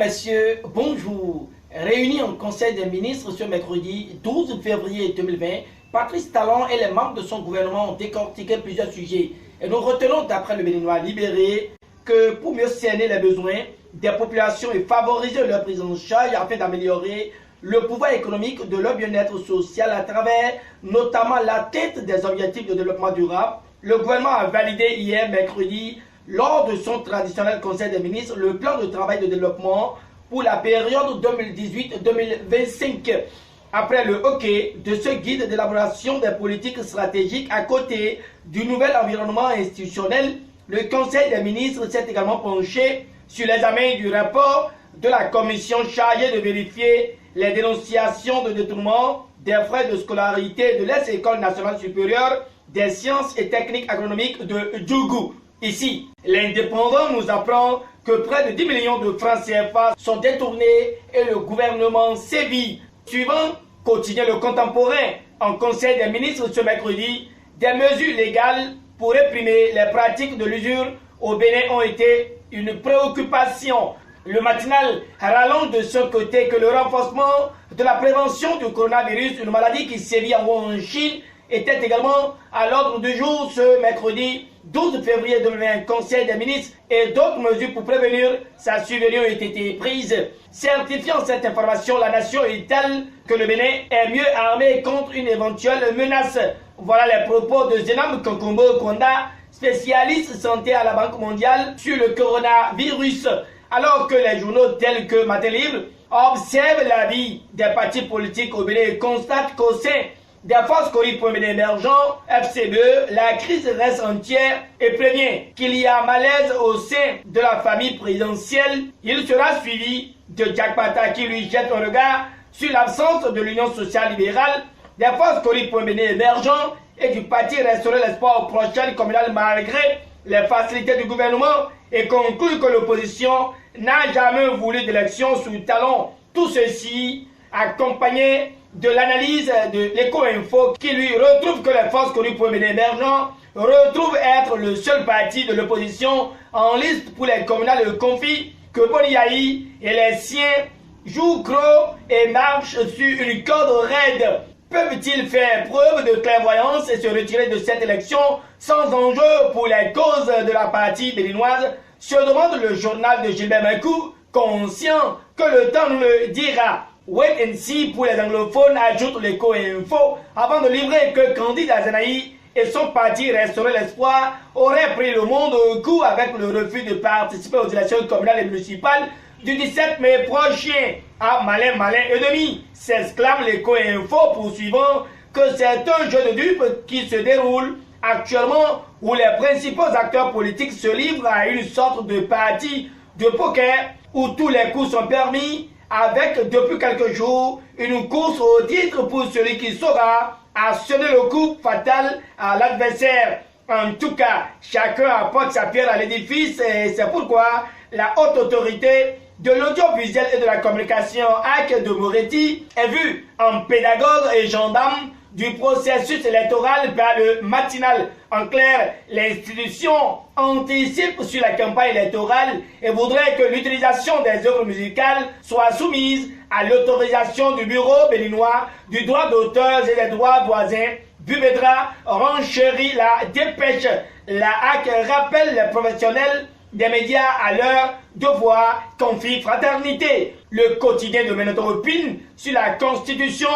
messieurs, bonjour. Réunis en Conseil des ministres ce mercredi 12 février 2020, Patrice Talon et les membres de son gouvernement ont décortiqué plusieurs sujets. Et nous retenons d'après le Béninois libéré que pour mieux cerner les besoins des populations et favoriser leur prise en charge afin d'améliorer le pouvoir économique de leur bien-être social à travers notamment l'atteinte des objectifs de développement durable, le gouvernement a validé hier mercredi lors de son traditionnel Conseil des ministres le plan de travail de développement pour la période 2018-2025. Après le hockey de ce guide d'élaboration des politiques stratégiques à côté du nouvel environnement institutionnel, le Conseil des ministres s'est également penché sur l'examen du rapport de la commission chargée de vérifier les dénonciations de détournement des frais de scolarité de l'ex-École nationale supérieure des sciences et techniques agronomiques de Djougou. Ici, l'Indépendant nous apprend que près de 10 millions de francs CFA sont détournés et le gouvernement sévit. Suivant Quotidien Le Contemporain, en Conseil des ministres ce mercredi, des mesures légales pour réprimer les pratiques de l'usure au Bénin ont été une préoccupation. Le matinal rallonge de ce côté que le renforcement de la prévention du coronavirus, une maladie qui sévit en Chine, était également à l'ordre du jour ce mercredi 12 février 2020. Conseil des ministres et d'autres mesures pour prévenir sa survenue ont été prises. Certifiant cette information, la nation est telle que le Bénin est mieux armé contre une éventuelle menace. Voilà les propos de Zenam Kokombo Konda, spécialiste santé à la Banque mondiale sur le coronavirus. Alors que les journaux tels que Matin Libre observent la vie des partis politiques au Bénin et constatent qu'au sein des forces corruptes pour émergents, FCBE, la crise reste entière et prévient qu'il y a malaise au sein de la famille présidentielle. Il sera suivi de Jack Pata qui lui jette un regard sur l'absence de l'Union sociale libérale, des forces corruptes pour émergents et du parti Restaurer l'espoir aux prochaines communales malgré les facilités du gouvernement et conclut que l'opposition n'a jamais voulu d'élection sous Talon. Tout ceci accompagné de l'analyse de l'éco-info qui lui retrouve que les forces corruptes pour émergents retrouvent être le seul parti de l'opposition en liste pour les communales confient que Boniaï et les siens jouent gros et marchent sur une corde raide. Peuvent-ils faire preuve de clairvoyance et se retirer de cette élection sans enjeu pour les causes de la partie béninoise, se demande le journal de Gilbert Makou, conscient que le temps nous le dira. Wait and see pour les anglophones, ajoute l'éco-info, avant de livrer que Candide Azanaï et son parti Restaurer l'espoir auraient pris le monde au cou avec le refus de participer aux élections communales et municipales du 17 mai prochain. Ah, malin et demi, s'exclame l'éco-info poursuivant que c'est un jeu de dupes qui se déroule actuellement où les principaux acteurs politiques se livrent à une sorte de partie de poker où tous les coups sont permis avec depuis quelques jours une course au titre pour celui qui saura sonner le coup fatal à l'adversaire. En tout cas, chacun apporte sa pierre à l'édifice et c'est pourquoi la haute autorité de l'audiovisuel et de la communication AC de Moretti est vue en pédagogue et gendarme du processus électoral par le matinal. En clair, l'institution anticipe sur la campagne électorale et voudrait que l'utilisation des œuvres musicales soit soumise à l'autorisation du bureau béninois du droit d'auteur et des droits voisins. Bubedra renchérit la dépêche. La HAC rappelle les professionnels des médias à leur devoir, confie fraternité. Le quotidien de Ménotopine sur la constitution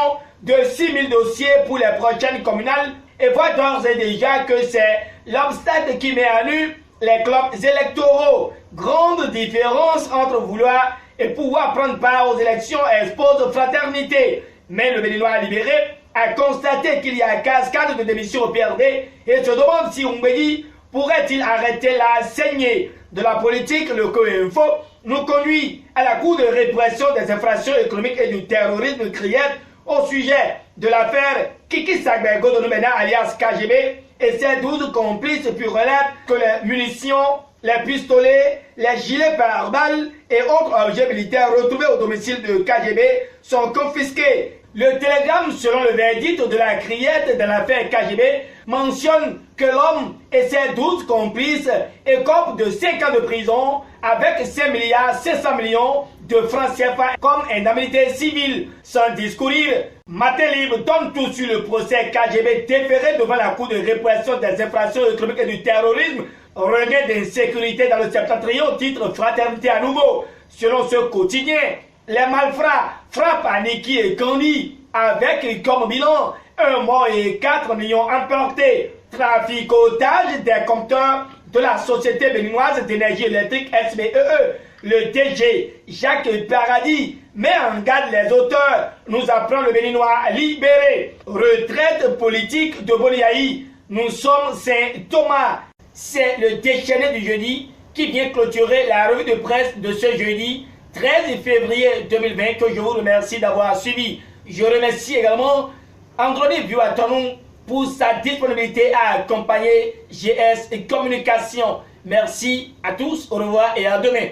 de 6000 dossiers pour les prochaines communales et voit d'ores et déjà que c'est l'obstacle qui met à nu les clubs électoraux. Grande différence entre vouloir et pouvoir prendre part aux élections expose fraternité. Mais le Béninois libéré a constaté qu'il y a cascade de démissions au PRD et se demande si Oumbedi pourrait-il arrêter la saignée de la politique. Le co-info nous conduit à la Cour de répression des infractions économiques et du terrorisme criette au sujet de l'affaire Kiki Sagbego de Noumena alias KGB et ses 12 complices puis relève que les munitions, les pistolets, les gilets pare-balles et autres objets militaires retrouvés au domicile de KGB sont confisqués. Le télégramme, selon le verdict de la criette de l'affaire KGB, mentionne que l'homme et ses 12 complices écopent de 5 ans de prison avec 5 milliards 500 millions de francs CFA comme indemnité civile. Sans discourir, Matin Libre donne tout sur le procès KGB déféré devant la Cour de répression des infractions économiques et du terrorisme. Regain d'insécurité dans le septentrion, titre Fraternité à nouveau. Selon ce quotidien, les malfrats frappent à Niki et Kandi avec comme bilan 1 mort et 4 millions emportés. Traficotage des compteurs de la Société béninoise d'énergie électrique SBEE. Le DG Jacques Paradis met en garde les auteurs, nous apprend le Béninois libéré. Retraite politique de Boliaï. Nous sommes Saint-Thomas. C'est le déchaîné du jeudi qui vient clôturer la revue de presse de ce jeudi 13 février 2020 que je vous remercie d'avoir suivi. Je remercie également André Vuaton pour sa disponibilité à accompagner GS Communication. Merci à tous, au revoir et à demain.